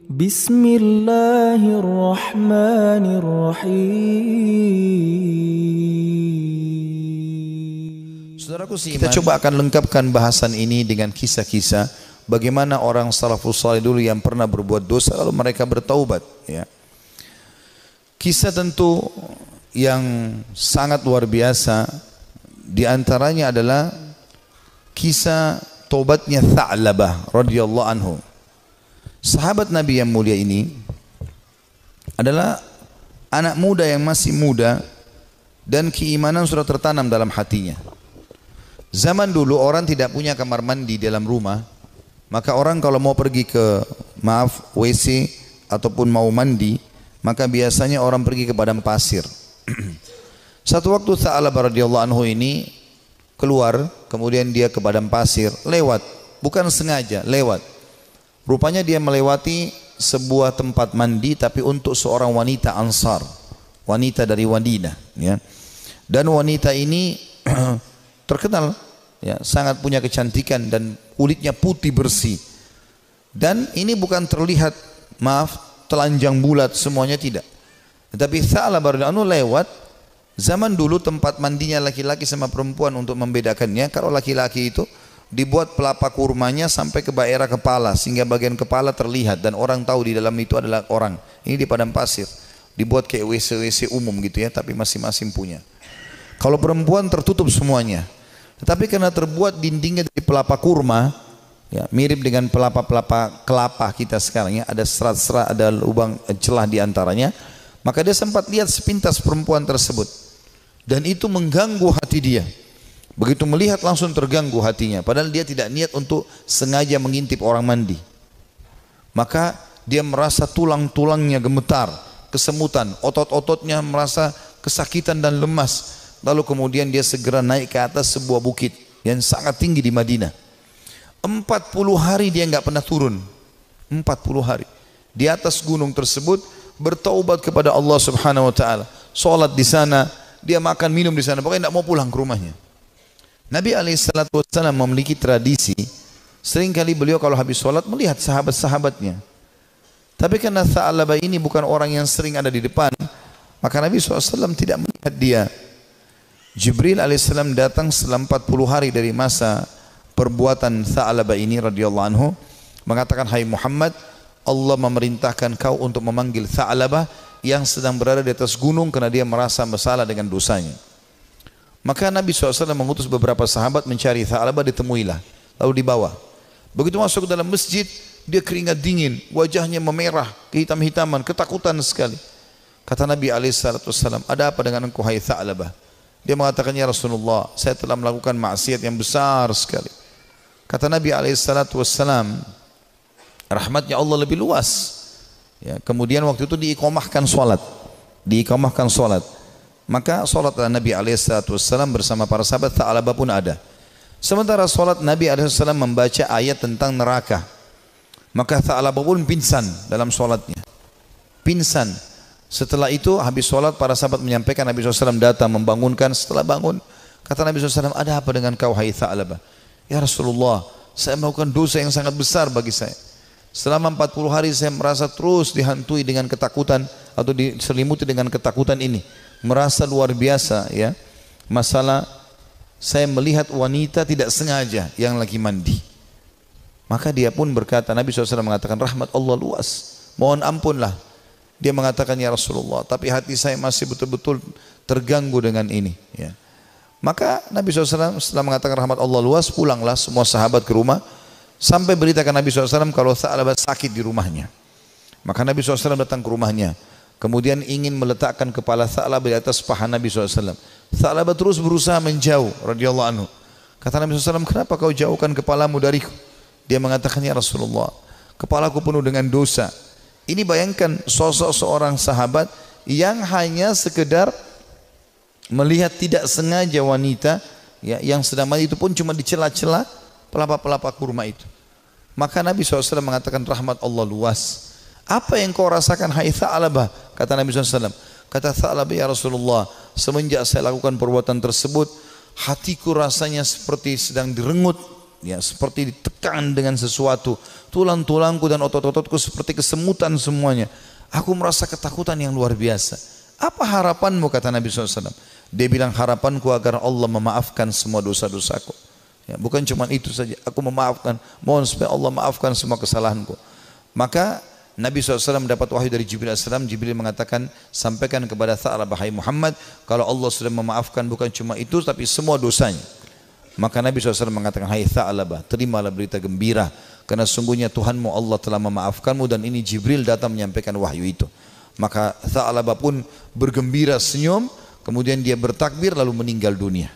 Bismillahirrahmanirrahim. Saudaraku seiman, kita coba akan lengkapkan bahasan ini dengan kisah-kisah bagaimana orang salafus saleh dulu yang pernah berbuat dosa lalu mereka bertaubat, ya. Kisah tentu yang sangat luar biasa, di antaranya adalah kisah taubatnya Tha'labah radhiyallahu anhu. Sahabat Nabi yang mulia ini adalah anak muda yang masih muda dan keimanan sudah tertanam dalam hatinya. Zaman dulu orang tidak punya kamar mandi dalam rumah, maka orang kalau mau pergi ke WC ataupun mau mandi, maka biasanya orang pergi ke padang pasir. Satu waktu Tha'labah radhiyallahu anhu ini keluar, kemudian dia ke padang pasir, lewat, bukan sengaja, lewat. Rupanya dia melewati sebuah tempat mandi tapi untuk seorang wanita Ansar, wanita dari Madinah, ya. Dan wanita ini terkenal, ya, sangat punya kecantikan dan kulitnya putih bersih. Dan ini bukan terlihat, telanjang bulat semuanya, tidak. Tetapi Tha'labah radhiyallahu anhu lewat. Zaman dulu tempat mandinya laki-laki sama perempuan untuk membedakannya, kalau laki-laki itu dibuat pelapa kurmanya sampai ke daerah kepala sehingga bagian kepala terlihat dan orang tahu di dalam itu adalah orang. Ini di padang pasir, dibuat kayak WC-WC umum gitu, ya, tapi masing-masing punya. Kalau perempuan tertutup semuanya, tetapi karena terbuat dindingnya dari pelapa kurma, ya, mirip dengan pelapa-pelapa kelapa kita sekarang, ya, ada serat-serat, ada lubang celah di antaranya, maka dia sempat lihat sepintas perempuan tersebut dan itu mengganggu hati dia. Begitu melihat langsung terganggu hatinya, padahal dia tidak niat untuk sengaja mengintip orang mandi. Maka dia merasa tulang-tulangnya gemetar, kesemutan, otot-ototnya merasa kesakitan dan lemas. Lalu kemudian dia segera naik ke atas sebuah bukit yang sangat tinggi di Madinah. 40 hari dia nggak pernah turun. 40 hari di atas gunung tersebut bertaubat kepada Allah Subhanahu wa taala. Salat di sana, dia makan minum di sana, pokoknya tidak mau pulang ke rumahnya. Nabi SAW memiliki tradisi, seringkali beliau kalau habis sholat melihat sahabat-sahabatnya. Tapi karena Tha'labah ini bukan orang yang sering ada di depan, maka Nabi SAW tidak melihat dia. Jibril alaihissalam datang setelah 40 hari dari masa perbuatan Tha'labah ini radhiyallahu anhu, mengatakan, "Hai Muhammad, Allah memerintahkan kau untuk memanggil Tha'labah yang sedang berada di atas gunung karena dia merasa bersalah dengan dosanya." Maka Nabi SAW mengutus beberapa sahabat mencari Tha'labah, ditemuilah, lalu dibawa. Begitu masuk ke dalam masjid, dia keringat dingin, wajahnya memerah, kehitam-hitaman, ketakutan sekali. Kata Nabi SAW, "Ada apa dengan engkau, hai Tha'labah?" Dia mengatakan, "Ya Rasulullah, saya telah melakukan maksiat yang besar sekali." Kata Nabi SAW, rahmatnya Allah lebih luas, ya. Kemudian waktu itu diiqamahkan solat, maka solat Nabi SAW bersama para sahabat Tha'labah pun ada. Sementara solat Nabi SAW membaca ayat tentang neraka, maka Tha'labah pun pingsan dalam solatnya, pingsan. Setelah itu habis solat para sahabat menyampaikan, Nabi SAW datang membangunkan. Setelah bangun kata Nabi SAW, "Ada apa dengan kau, hai Tha'labah?" "Ya Rasulullah, saya melakukan dosa yang sangat besar bagi saya. Selama 40 hari saya merasa terus dihantui dengan ketakutan atau diselimuti dengan ketakutan ini. Merasa luar biasa, ya. Masalah saya melihat wanita tidak sengaja yang lagi mandi." Maka dia pun berkata, Nabi SAW mengatakan, "Rahmat Allah luas, mohon ampunlah." Dia mengatakan, "Ya Rasulullah, tapi hati saya masih betul-betul terganggu dengan ini." Ya. Maka Nabi SAW setelah mengatakan rahmat Allah luas, pulanglah semua sahabat ke rumah sampai beritakan Nabi SAW kalau Tha'labah sakit di rumahnya. Maka Nabi SAW datang ke rumahnya, kemudian ingin meletakkan kepala Tha'labah di atas paha Nabi SAW. Tha'labah terus berusaha menjauh radhiyallahu anhu. Kata Nabi SAW, "Kenapa kau jauhkan kepalamu dariku?" Dia mengatakan, "Ya Rasulullah, kepalaku penuh dengan dosa." Ini bayangkan sosok seorang sahabat yang hanya sekedar melihat tidak sengaja wanita, ya, yang sedang mandi, itu pun cuma di celah-celah pelapa-pelapa kurma itu. Maka Nabi SAW mengatakan rahmat Allah luas. "Apa yang kau rasakan, hai Tha'labah?" Kata Nabi SAW. Kata Tha'labah, "Ya Rasulullah, semenjak saya lakukan perbuatan tersebut, hatiku rasanya seperti sedang direngut ya, seperti ditekan dengan sesuatu. Tulang-tulangku dan otot-ototku seperti kesemutan semuanya. Aku merasa ketakutan yang luar biasa. Apa harapanmu, kata Nabi SAW? Dia bilang, harapanku agar Allah memaafkan semua dosa-dosaku. Ya, bukan cuma itu saja, aku memaafkan, mohon supaya Allah maafkan semua kesalahanku. Maka Nabi SAW mendapat wahyu dari Jibril AS. Jibril mengatakan, sampaikan kepada Tha'labah, hai Muhammad, kalau Allah sudah memaafkan bukan cuma itu tapi semua dosanya. Maka Nabi SAW mengatakan, hai Tha'labah, terimalah berita gembira, karena sungguhnya Tuhanmu Allah telah memaafkanmu, dan ini Jibril datang menyampaikan wahyu itu. Maka Tha'labah pun bergembira, senyum, kemudian dia bertakbir lalu meninggal dunia.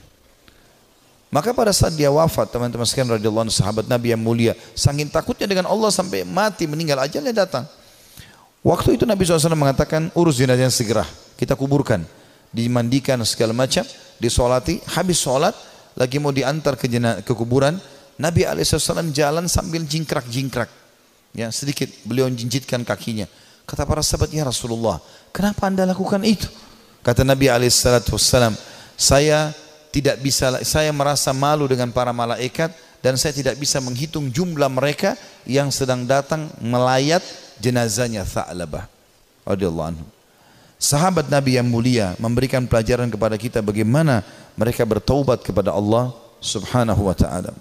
Maka pada saat dia wafat, teman-teman sekalian radhiyallahu anhu, sahabat Nabi yang mulia, saking takutnya dengan Allah sampai mati, meninggal, ajalnya datang. Waktu itu Nabi SAW mengatakan, urus jenazahnya segera, kita kuburkan, dimandikan segala macam, disolati, habis sholat, lagi mau diantar ke kuburan, Nabi SAW jalan sambil jingkrak-jingkrak, ya, sedikit beliau jinjitkan kakinya. Kata para sahabat, ya Rasulullah, kenapa anda lakukan itu? Kata Nabi SAW, saya merasa malu dengan para malaikat, dan saya tidak bisa menghitung jumlah mereka yang sedang datang melayat jenazahnya Tha'labah radhiyallahu anhu. Sahabat Nabi yang mulia memberikan pelajaran kepada kita bagaimana mereka bertaubat kepada Allah Subhanahu wa ta'ala.